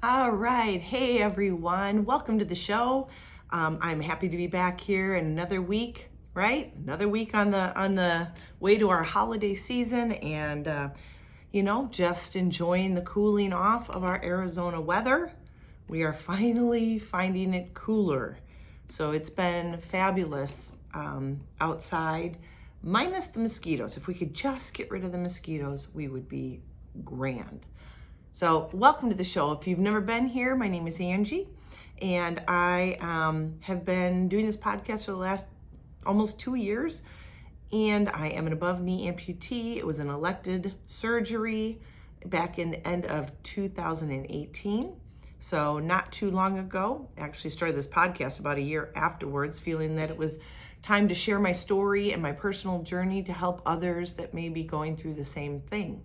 All right. Hey, everyone. Welcome to the show. I'm happy to be back here in another week, right? Another week on the way to our holiday season and just enjoying the cooling off of our Arizona weather. We are finally finding it cooler. So it's been fabulous outside, minus the mosquitoes. If we could just get rid of the mosquitoes, we would be grand. So welcome to the show. If you've never been here, my name is Angie, and I have been doing this podcast for the last almost 2 years, and I am an above knee amputee. It was an elected surgery back in the end of 2018. So not too long ago. Actually started this podcast about a year afterwards, feeling that it was time to share my story and my personal journey to help others that may be going through the same thing.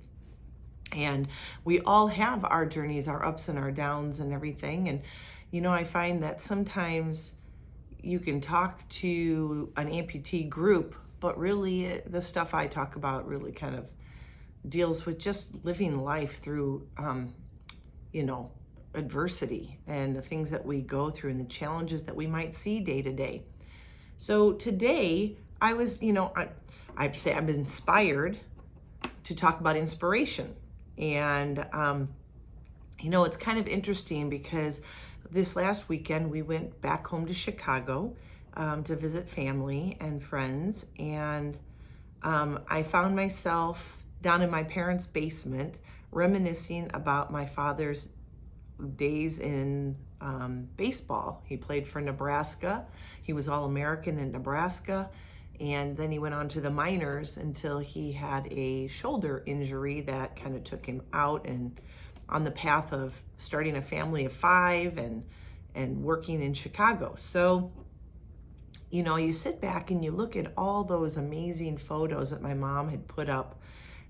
And we all have our journeys, our ups and our downs and everything. And, I find that sometimes you can talk to an amputee group, but really the stuff I talk about really kind of deals with just living life through, adversity and the things that we go through and the challenges that we might see day to day. So today I was, I have to say I'm inspired to talk about inspiration. And, it's kind of interesting because this last weekend we went back home to Chicago to visit family and friends. And I found myself down in my parents' basement reminiscing about my father's days in baseball. He played for Nebraska. He was All-American in Nebraska. And then he went on to the minors until he had a shoulder injury that kind of took him out and on the path of starting a family of 5 and working in Chicago. So, you sit back and you look at all those amazing photos that my mom had put up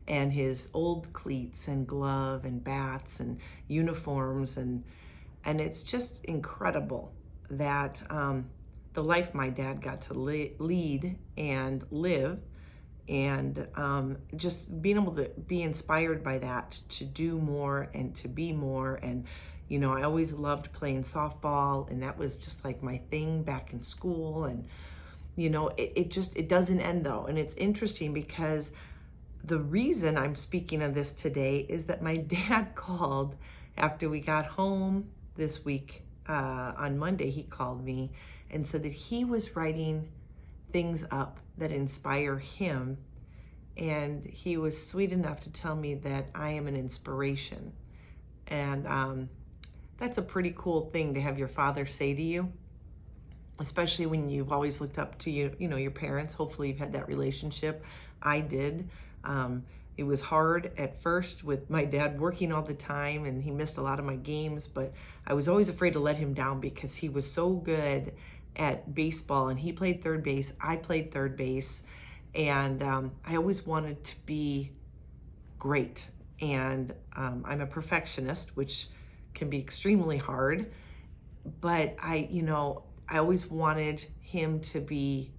and his old cleats and glove and bats and uniforms. And it's just incredible that, the life my dad got to lead and live, and just being able to be inspired by that, to do more and to be more. And, I always loved playing softball, and that was just like my thing back in school. And, it doesn't end though. And it's interesting because the reason I'm speaking of this today is that my dad called after we got home this week. On Monday, he called me and said that he was writing things up that inspire him. And he was sweet enough to tell me that I am an inspiration. And that's a pretty cool thing to have your father say to you, especially when you've always looked up to your parents. Hopefully you've had that relationship. I did. It was hard at first with my dad working all the time, and he missed a lot of my games, but I was always afraid to let him down because he was so good at baseball, and he played third base. I played third base, and I always wanted to be great. And I'm a perfectionist, which can be extremely hard, but I always wanted him to be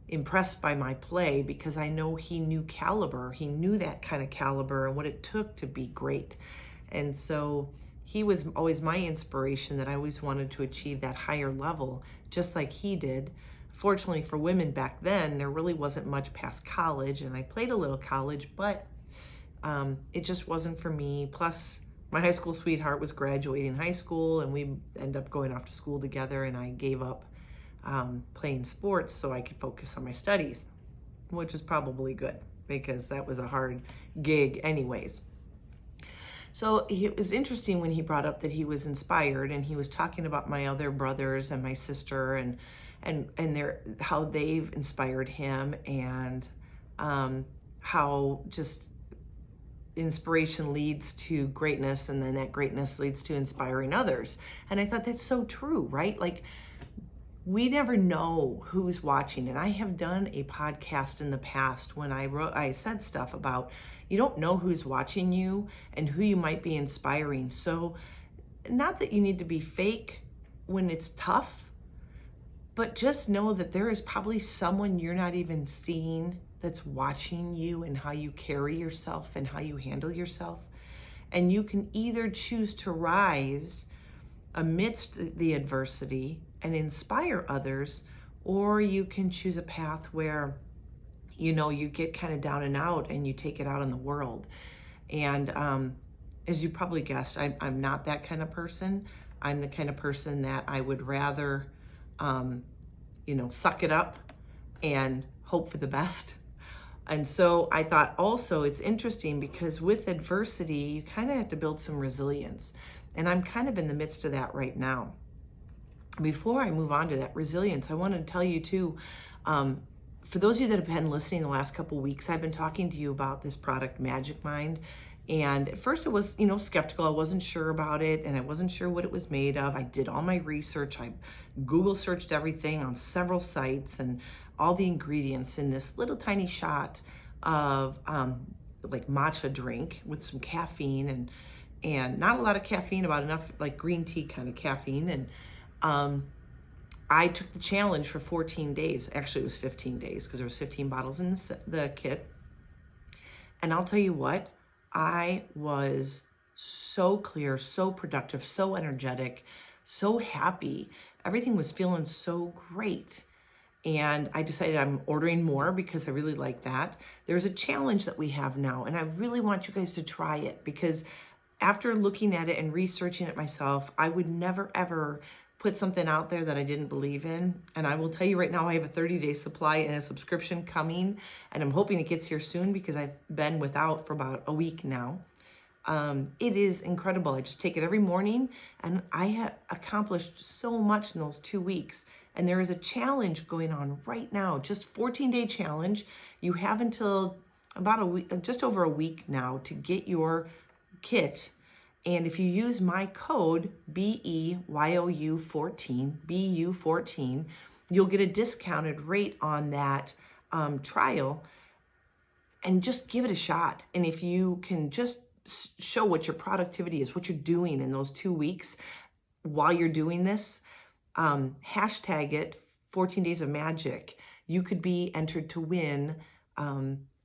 impressed by my play because I know he knew caliber. He knew that kind of caliber and what it took to be great. And so he was always my inspiration, that I always wanted to achieve that higher level, just like he did. Fortunately for women back then, there really wasn't much past college, and I played a little college, but it just wasn't for me. Plus, my high school sweetheart was graduating high school, and we ended up going off to school together, and I gave up playing sports so I could focus on my studies, which is probably good because that was a hard gig anyways. So it was interesting when he brought up that he was inspired, and he was talking about my other brothers and my sister and how they've inspired him, and how just inspiration leads to greatness, and then that greatness leads to inspiring others. And I thought that's so true, right? Like, we never know who's watching. And I have done a podcast in the past when I said stuff about you don't know who's watching you and who you might be inspiring. So not that you need to be fake when it's tough, but just know that there is probably someone you're not even seeing that's watching you and how you carry yourself and how you handle yourself. And you can either choose to rise amidst the adversity and inspire others, or you can choose a path where, you get kind of down and out and you take it out in the world. And as you probably guessed, I'm not that kind of person. I'm the kind of person that I would rather, suck it up and hope for the best. And so I thought also it's interesting because with adversity, you kind of have to build some resilience. And I'm kind of in the midst of that right now. Before I move on to that resilience, I wanted to tell you too, for those of you that have been listening the last couple of weeks, I've been talking to you about this product, Magic Mind. And at first it was, skeptical. I wasn't sure about it and I wasn't sure what it was made of. I did all my research. I Google searched everything on several sites and all the ingredients in this little tiny shot of like matcha drink with some caffeine and not a lot of caffeine, about enough like green tea kind of caffeine. And I took the challenge for 14 days. Actually, it was 15 days because there was 15 bottles in the kit. And I'll tell you what, I was so clear, so productive, so energetic, so happy. Everything was feeling so great. And I decided I'm ordering more because I really like that. There's a challenge that we have now, and I really want you guys to try it because after looking at it and researching it myself, I would never, ever put something out there that I didn't believe in. And I will tell you right now, I have a 30-day supply and a subscription coming, and I'm hoping it gets here soon because I've been without for about a week now. It is incredible. I just take it every morning, and I have accomplished so much in those 2 weeks. And there is a challenge going on right now, just 14-day challenge. You have until about a week, just over a week now to get your kit. And if you use my code BEYOU14, you'll get a discounted rate on that trial, and just give it a shot. And if you can just show what your productivity is, what you're doing in those 2 weeks while you're doing this, hashtag it 14 Days of Magic, you could be entered to win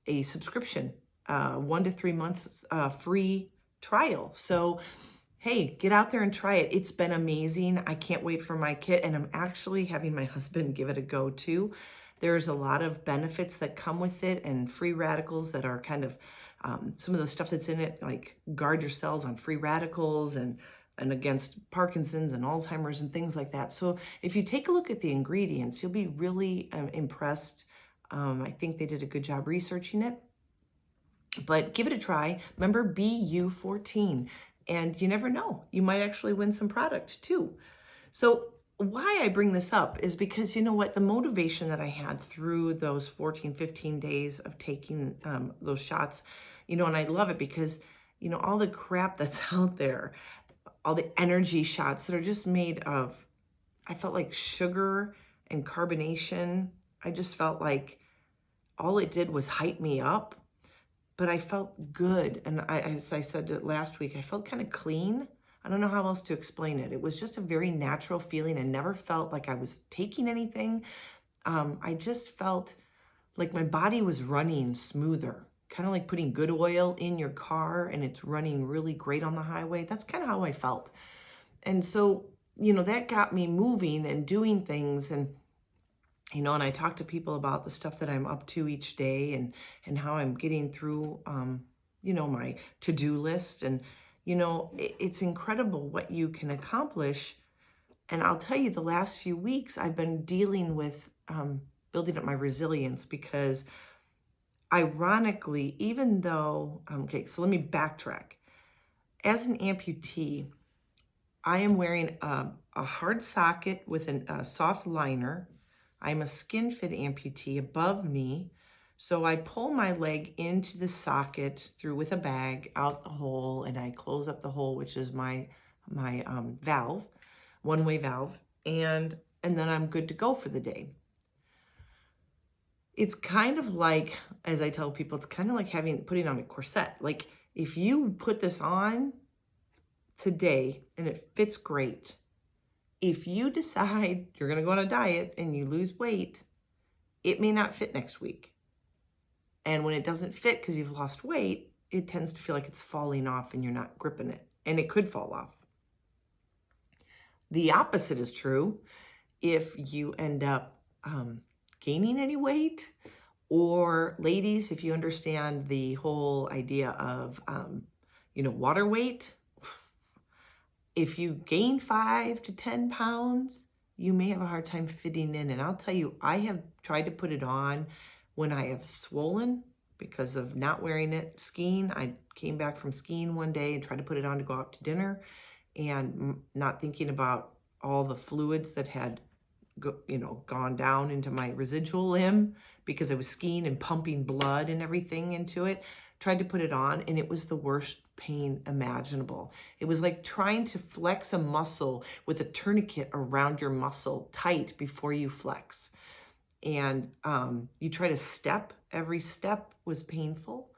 a subscription, 1 to 3 months free trial. So, hey, get out there and try it. It's been amazing. I can't wait for my kit, and I'm actually having my husband give it a go too. There's a lot of benefits that come with it and free radicals that are kind of some of the stuff that's in it, like guard your cells on free radicals and against Parkinson's and Alzheimer's and things like that. So if you take a look at the ingredients, you'll be really impressed. I think they did a good job researching it. But give it a try. Remember BU14, and you never know. You might actually win some product too. So why I bring this up is because, you know what, the motivation that I had through those 14, 15 days of taking those shots, and I love it because, all the crap that's out there, all the energy shots that are just made of, I felt like sugar and carbonation. I just felt like all it did was hype me up. But I felt good. And as I said last week, I felt kind of clean. I don't know how else to explain it. It was just a very natural feeling. I never felt like I was taking anything. I just felt like my body was running smoother, kind of like putting good oil in your car and it's running really great on the highway. That's kind of how I felt. And so, that got me moving and doing things. And and I talk to people about the stuff that I'm up to each day and how I'm getting through, my to-do list. And, it's incredible what you can accomplish. And I'll tell you, the last few weeks, I've been dealing with building up my resilience because ironically, even though, so let me backtrack. As an amputee, I am wearing a hard socket with a soft liner. I'm a skin fit amputee above knee. So I pull my leg into the socket through with a bag out the hole, and I close up the hole, which is my valve, one-way valve. And then I'm good to go for the day. It's kind of like, as I tell people, it's kind of like putting on a corset. Like if you put this on today and it fits great, if you decide you're going to go on a diet and you lose weight, it may not fit next week. And when it doesn't fit because you've lost weight, it tends to feel like it's falling off and you're not gripping it, and it could fall off. The opposite is true if you end up gaining any weight, or ladies, if you understand the whole idea of, water weight. If you gain 5 to 10 pounds, you may have a hard time fitting in. And I'll tell you, I have tried to put it on when I have swollen because of not wearing it skiing. I came back from skiing one day and tried to put it on to go out to dinner, and not thinking about all the fluids that had gone down into my residual limb because I was skiing and pumping blood and everything into it. Tried to put it on, and it was the worst pain imaginable. It was like trying to flex a muscle with a tourniquet around your muscle tight before you flex. And you try to step, every step was painful.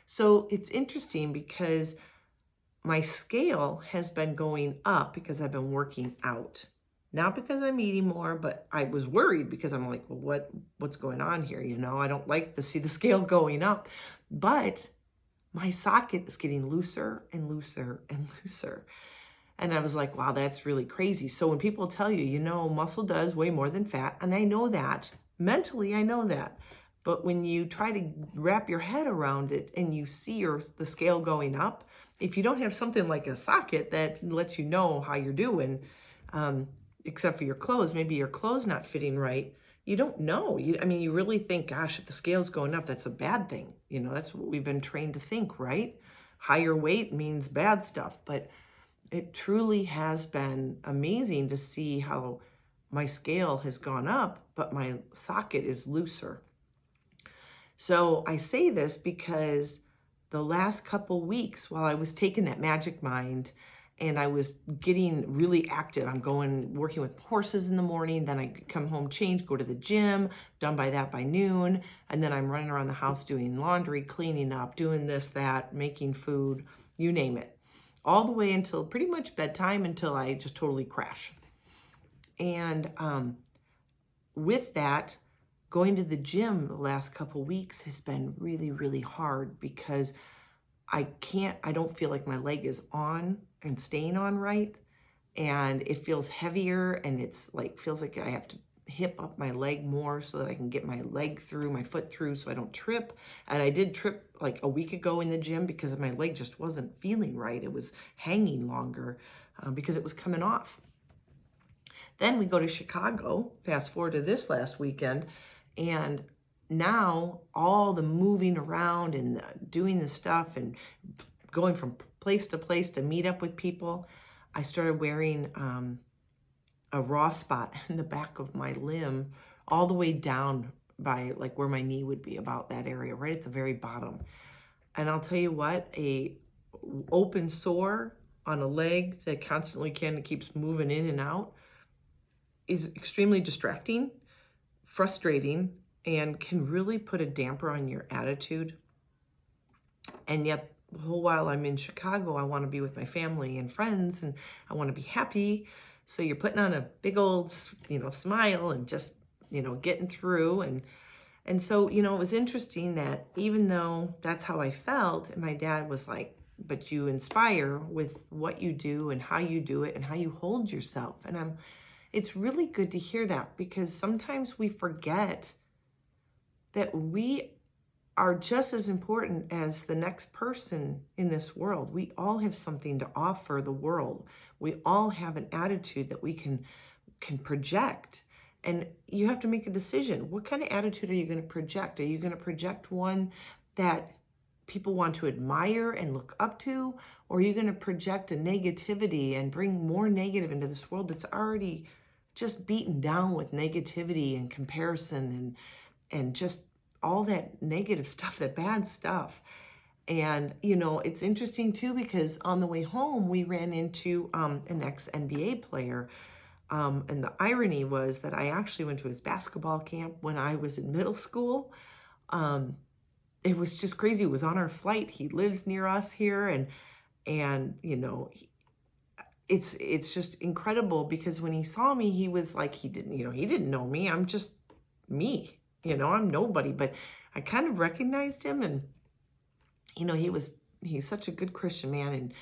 So it's interesting because my scale has been going up because I've been working out. Not because I'm eating more, but I was worried because I'm like, well, what's going on here? I don't like to see the scale going up, but my socket is getting looser and looser and looser. And I was like, wow, that's really crazy. So when people tell you, muscle does weigh more than fat, and I know that. Mentally, I know that. But when you try to wrap your head around it and you see the scale going up, if you don't have something like a socket that lets you know how you're doing, except for your clothes, maybe your clothes not fitting right, you don't know. You really think, gosh, if the scale's going up, that's a bad thing. That's what we've been trained to think, right? Higher weight means bad stuff. But it truly has been amazing to see how my scale has gone up, but my socket is looser. So I say this because the last couple weeks, while I was taking that Magic Mind and I was getting really active, I'm working with horses in the morning, then I come home, change, go to the gym, done by noon, and then I'm running around the house doing laundry, cleaning up, doing this, that, making food, you name it, all the way until pretty much bedtime, until I just totally crash. And with that, going to the gym the last couple weeks has been really, really hard because I don't feel like my leg is on and staying on right. And it feels heavier, and it's like, feels like I have to hip up my leg more so that I can get my foot through so I don't trip. And I did trip like a week ago in the gym because my leg just wasn't feeling right. It was hanging longer because it was coming off. Then we go to Chicago, fast forward to this last weekend, and now all the moving around and doing the stuff and going from place to place to meet up with people, I started wearing a raw spot in the back of my limb all the way down by like where my knee would be, about that area, right at the very bottom. And I'll tell you what, a open sore on a leg that constantly keeps moving in and out is extremely distracting, frustrating, and can really put a damper on your attitude. And yet, the whole while I'm in Chicago, I want to be with my family and friends, and I want to be happy. So you're putting on a big old, smile and just, getting through. And so, it was interesting that even though that's how I felt, and my dad was like, but you inspire with what you do and how you do it and how you hold yourself. And it's really good to hear that, because sometimes we forget that we are just as important as the next person in this world. We all have something to offer the world. We all have an attitude that we can project. And you have to make a decision. What kind of attitude are you going to project? Are you going to project one that people want to admire and look up to? Or are you going to project a negativity and bring more negative into this world that's already just beaten down with negativity and comparison and just all that negative stuff, that bad stuff? And, it's interesting too, because on the way home, we ran into an ex-NBA player. And the irony was that I actually went to his basketball camp when I was in middle school. It was just crazy. It was on our flight. He lives near us here. And it's just incredible, because when he saw me, he was like, he didn't know me. I'm just me, I'm nobody, but I kind of recognized him. And, he was he's such a good Christian man, and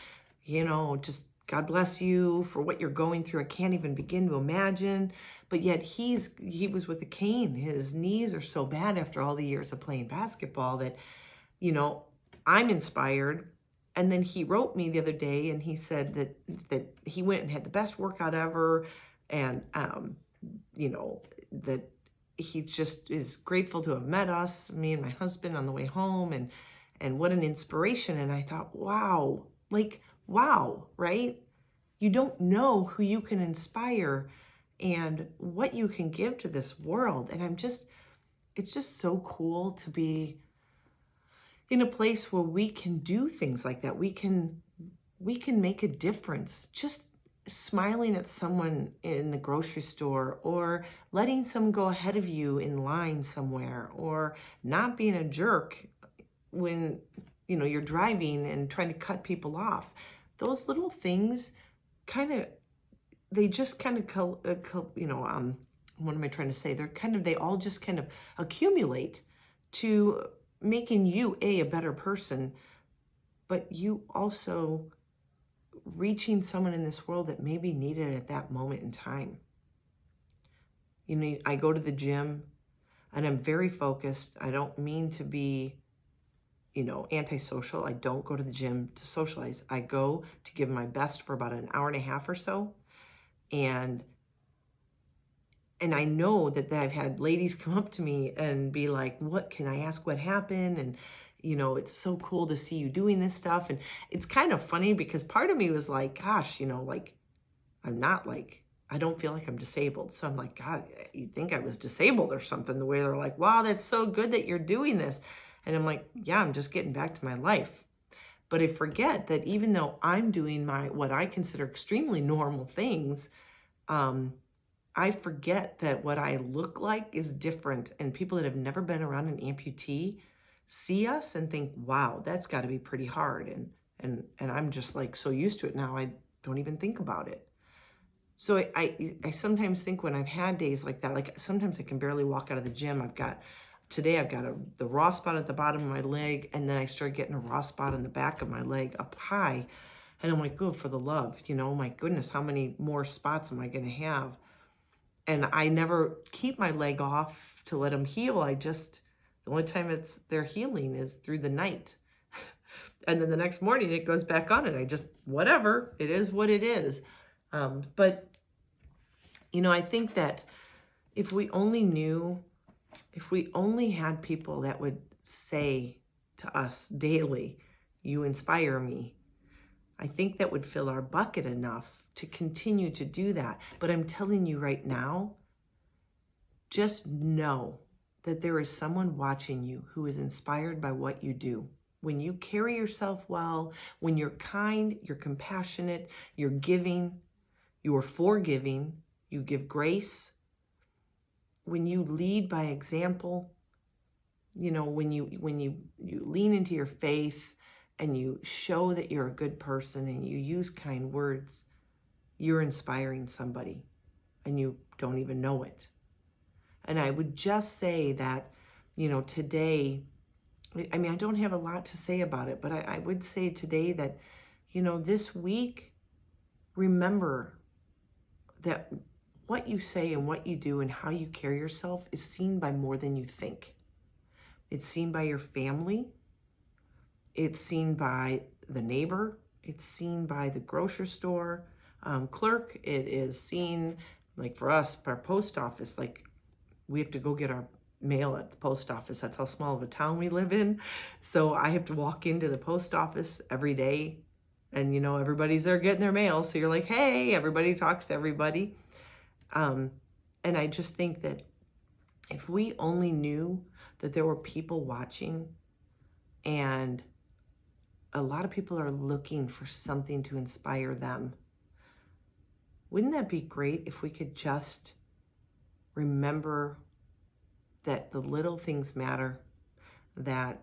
just God bless you for what you're going through. I can't even begin to imagine. But yet he was with a cane. His knees are so bad after all the years of playing basketball that, I'm inspired. And then he wrote me the other day and he said that he went and had the best workout ever. And, that he just is grateful to have met us, me and my husband, on the way home, and what an inspiration. And I thought, wow, wow, right? You don't know who you can inspire and what you can give to this world. And it's just so cool to be in a place where we can do things like that. We can make a difference. Just smiling at someone in the grocery store, or letting someone go ahead of you in line somewhere, or not being a jerk when you're driving and trying to cut people off. Those little things what am I trying to say? They all just kind of accumulate to making you a better person, but you also reaching someone in this world that maybe needed it at that moment in time. I go to the gym and I'm very focused. I don't mean to be, antisocial. I don't go to the gym to socialize. I go to give my best for about an hour and a half or so. And I know that I've had ladies come up to me and be like, what can I ask? What happened? And, it's so cool to see you doing this stuff. And it's kind of funny because part of me was like, gosh, I'm not I don't feel like I'm disabled. So I'm like, God, you'd think I was disabled or something, the way they're like, wow, that's so good that you're doing this. And I'm like, yeah, I'm just getting back to my life. But I forget that even though I'm doing what I consider extremely normal things, I forget that what I look like is different. And people that have never been around an amputee see us and think, wow, that's got to be pretty hard. And I'm just so used to it now, I don't even think about it. So I sometimes think when I've had days like that, sometimes I can barely walk out of the gym. Today I've got the raw spot at the bottom of my leg, and then I start getting a raw spot on the back of my leg up high. And I'm like, oh, for the love, my goodness, how many more spots am I going to have? And I never keep my leg off to let them heal. The only time they're healing is through the night. And then the next morning it goes back on, and whatever, it is what it is. But, I think that if we only had people that would say to us daily, you inspire me, I think that would fill our bucket enough to continue to do that. But I'm telling you right now, just know that there is someone watching you who is inspired by what you do. When you carry yourself well, when you're kind, you're compassionate, you're giving, you are forgiving, you give grace, when you lead by example, when you lean into your faith and you show that you're a good person and you use kind words, you're inspiring somebody and you don't even know it. And I would just say that, today, I don't have a lot to say about it, but I would say today that, this week, remember that what you say and what you do and how you carry yourself is seen by more than you think. It's seen by your family. It's seen by the neighbor. It's seen by the grocery store clerk. It is seen, for us, our post office, we have to go get our mail at the post office. That's how small of a town we live in. So I have to walk into the post office every day, and everybody's there getting their mail. So you're like, hey, everybody talks to everybody. And I just think that if we only knew that there were people watching, and a lot of people are looking for something to inspire them, wouldn't that be great if we could just remember that the little things matter, that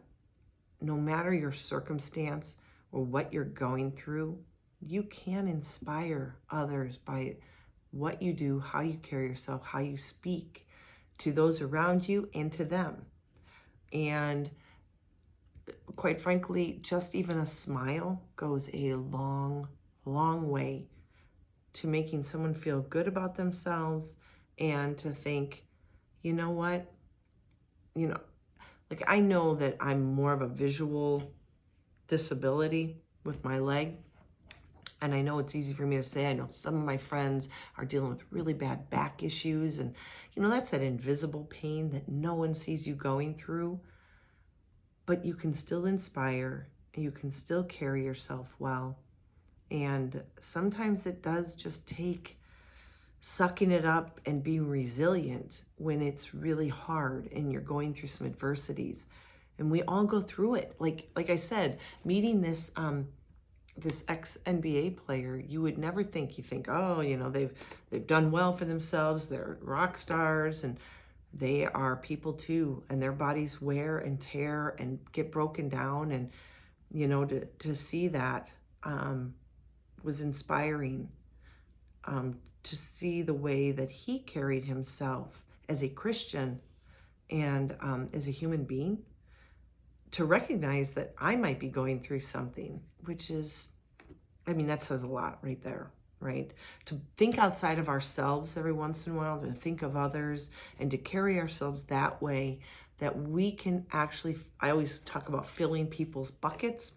no matter your circumstance or what you're going through, you can inspire others by what you do, how you carry yourself, how you speak to those around you and to them. And quite frankly, just even a smile goes a long, long way to making someone feel good about themselves and to think, you know what, you know, like I know that I'm more of a visual disability with my leg. And I know it's easy for me to say. I know some of my friends are dealing with really bad back issues. And, that's that invisible pain that no one sees you going through. But you can still inspire and you can still carry yourself well. And sometimes it does just take sucking it up and being resilient when it's really hard and you're going through some adversities. And we all go through it. Like I said, meeting this ex-NBA player, you would never think, oh, they've done well for themselves, they're rock stars, and they are people too, and their bodies wear and tear and get broken down. And to see that was inspiring, to see the way that he carried himself as a Christian and as a human being, to recognize that I might be going through something, which is, that says a lot right there, right? To think outside of ourselves every once in a while, to think of others, and to carry ourselves that way, that we can actually, I always talk about filling people's buckets.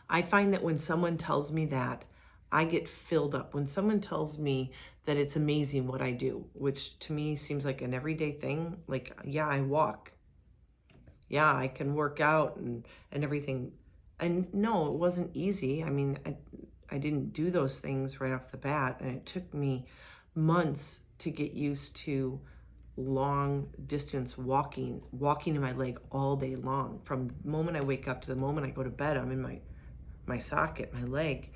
I find that when someone tells me that, I get filled up. When someone tells me that it's amazing what I do, which to me seems like an everyday thing, like, yeah, I walk. Yeah, I can work out and everything. And no, it wasn't easy. I didn't do those things right off the bat. And it took me months to get used to long distance walking in my leg all day long. From the moment I wake up to the moment I go to bed, I'm in my socket, my leg.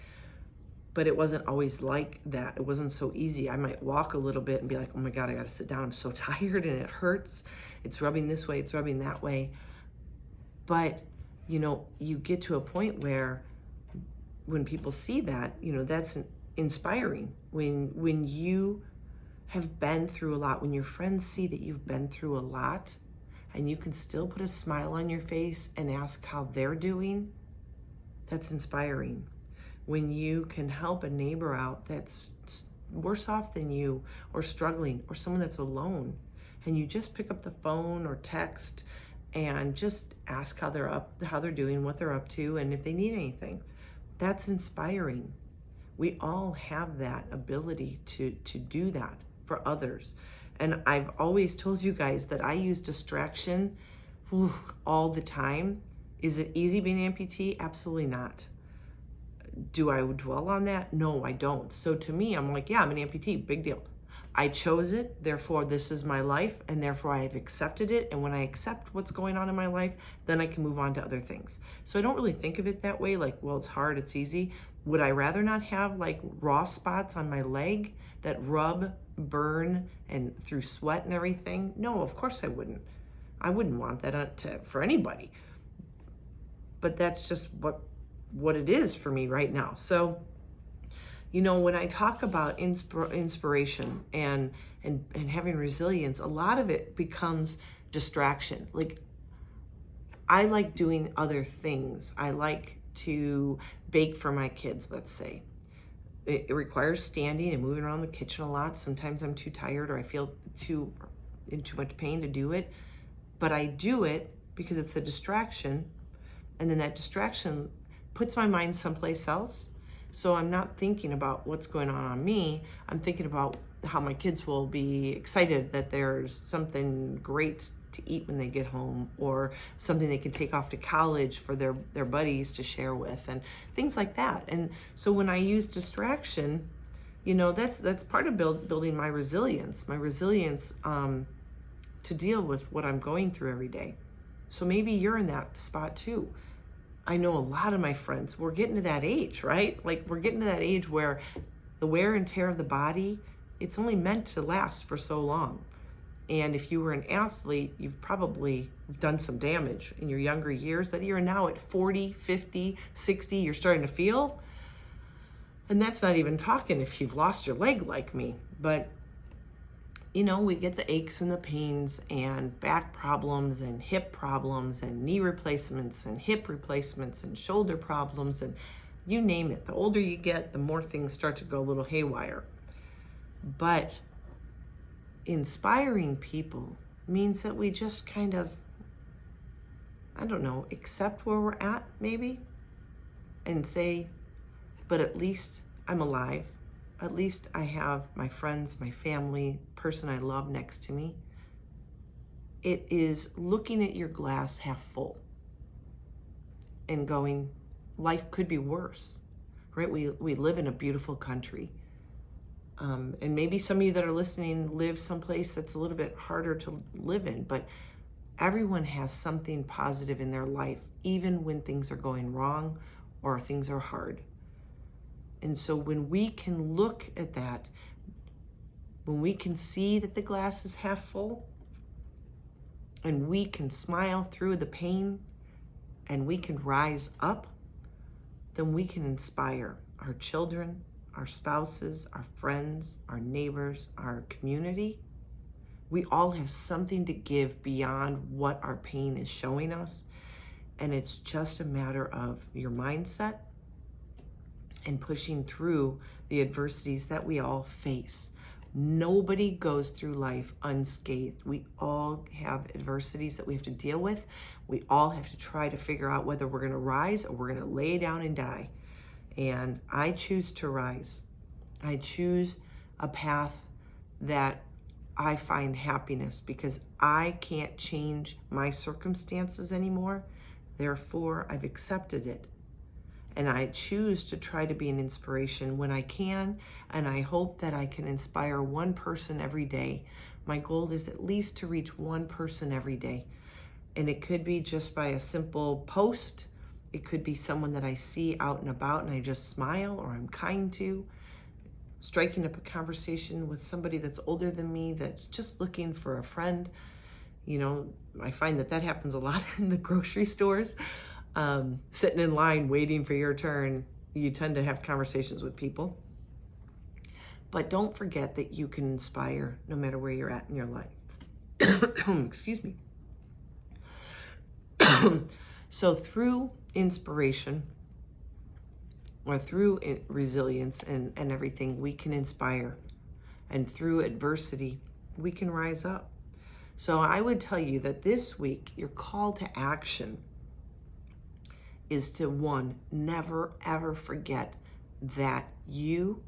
But it wasn't always like that. It wasn't so easy. I might walk a little bit and be like, oh my God, I gotta sit down. I'm so tired and it hurts. It's rubbing this way, it's rubbing that way. But, you get to a point where when people see that, that's inspiring. When you have been through a lot, when your friends see that you've been through a lot and you can still put a smile on your face and ask how they're doing, that's inspiring. When you can help a neighbor out that's worse off than you, or struggling, or someone that's alone, and you just pick up the phone or text and just ask how they're doing, what they're up to, and if they need anything, that's inspiring. We all have that ability to do that for others. And I've always told you guys that I use distraction all the time. Is it easy being an amputee? Absolutely not. Do I dwell on that? No, I don't. So to me, I'm like, yeah, I'm an amputee, big deal. I chose it, therefore this is my life, and therefore I have accepted it. And when I accept what's going on in my life, then I can move on to other things. So I don't really think of it that way, like, well, it's hard, it's easy. Would I rather not have like raw spots on my leg that rub, burn, and through sweat and everything? No, of course I wouldn't. I wouldn't want that for anybody. But that's just what it is for me right now. So, when I talk about inspiration and having resilience, a lot of it becomes distraction. Like, I like doing other things. I like to bake for my kids, let's say. It requires standing and moving around the kitchen a lot. Sometimes I'm too tired or I feel in too much pain to do it. But I do it because it's a distraction. And then that distraction puts my mind someplace else. So I'm not thinking about what's going on me. I'm thinking about how my kids will be excited that there's something great to eat when they get home, or something they can take off to college for their buddies to share with, and things like that. And so when I use distraction, that's part of building my resilience to deal with what I'm going through every day. So maybe you're in that spot too. I know a lot of my friends, we're getting to that age, right? Like, we're getting to that age where the wear and tear of the body, it's only meant to last for so long. And if you were an athlete, you've probably done some damage in your younger years that you're now at 40, 50, 60, you're starting to feel. And that's not even talking if you've lost your leg like me. But we get the aches and the pains and back problems and hip problems and knee replacements and hip replacements and shoulder problems and you name it. The older you get, the more things start to go a little haywire. But inspiring people means that we just kind of, accept where we're at maybe and say, but at least I'm alive. At least I have my friends, my family, person I love next to me. It is looking at your glass half full and going, life could be worse, right? We live in a beautiful country. And maybe some of you that are listening live someplace that's a little bit harder to live in, but everyone has something positive in their life, even when things are going wrong or things are hard. And so when we can look at that, when we can see that the glass is half full, and we can smile through the pain, and we can rise up, then we can inspire our children, our spouses, our friends, our neighbors, our community. We all have something to give beyond what our pain is showing us. And it's just a matter of your mindset and pushing through the adversities that we all face. Nobody goes through life unscathed. We all have adversities that we have to deal with. We all have to try to figure out whether we're going to rise or we're going to lay down and die. And I choose to rise. I choose a path that I find happiness because I can't change my circumstances anymore. Therefore, I've accepted it. And I choose to try to be an inspiration when I can, and I hope that I can inspire one person every day. My goal is at least to reach one person every day. And it could be just by a simple post. It could be someone that I see out and about and I just smile or I'm kind to. Striking up a conversation with somebody that's older than me that's just looking for a friend. I find that happens a lot in the grocery stores. Sitting in line waiting for your turn, you tend to have conversations with people. But don't forget that you can inspire no matter where you're at in your life. Excuse me. So through inspiration or through resilience and everything, we can inspire. And through adversity, we can rise up. So I would tell you that this week, your call to action is to, one, never ever forget that you,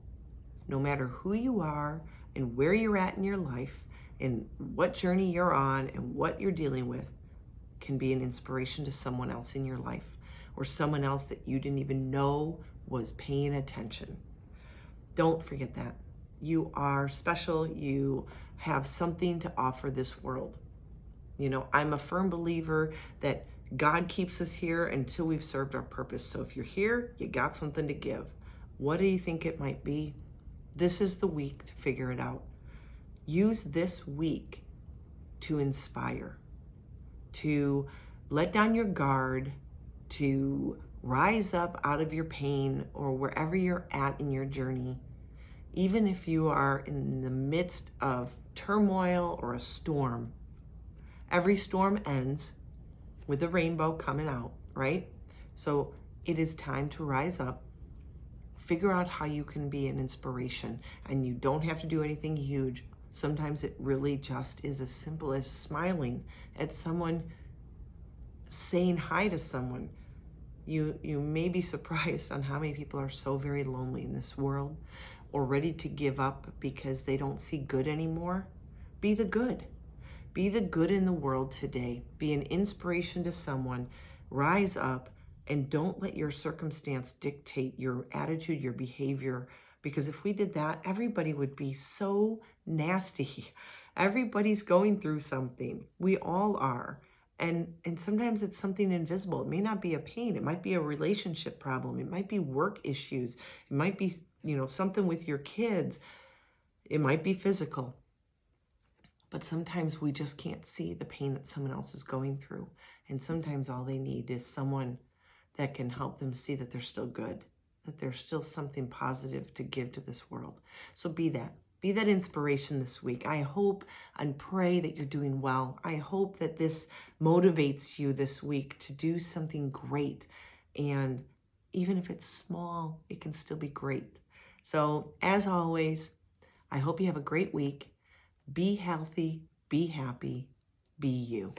no matter who you are and where you're at in your life and what journey you're on and what you're dealing with, can be an inspiration to someone else in your life or someone else that you didn't even know was paying attention. Don't forget that. You are special. You have something to offer this world. I'm a firm believer that God keeps us here until we've served our purpose. So if you're here, you got something to give. What do you think it might be? This is the week to figure it out. Use this week to inspire, to let down your guard, to rise up out of your pain or wherever you're at in your journey. Even if you are in the midst of turmoil or a storm, every storm ends with a rainbow coming out, right? So it is time to rise up, figure out how you can be an inspiration, and you don't have to do anything huge. Sometimes it really just is as simple as smiling at someone, saying hi to someone. You may be surprised on how many people are so very lonely in this world or ready to give up because they don't see good anymore. Be the good. Be the good in the world today. Be an inspiration to someone. Rise up and don't let your circumstance dictate your attitude, your behavior. Because if we did that, everybody would be so nasty. Everybody's going through something. We all are. And sometimes it's something invisible. It may not be a pain. It might be a relationship problem. It might be work issues. It might be, something with your kids. It might be physical. But sometimes we just can't see the pain that someone else is going through. And sometimes all they need is someone that can help them see that they're still good, that there's still something positive to give to this world. So be that. Be that inspiration this week. I hope and pray that you're doing well. I hope that this motivates you this week to do something great. And even if it's small, it can still be great. So as always, I hope you have a great week. Be healthy, be happy, be you.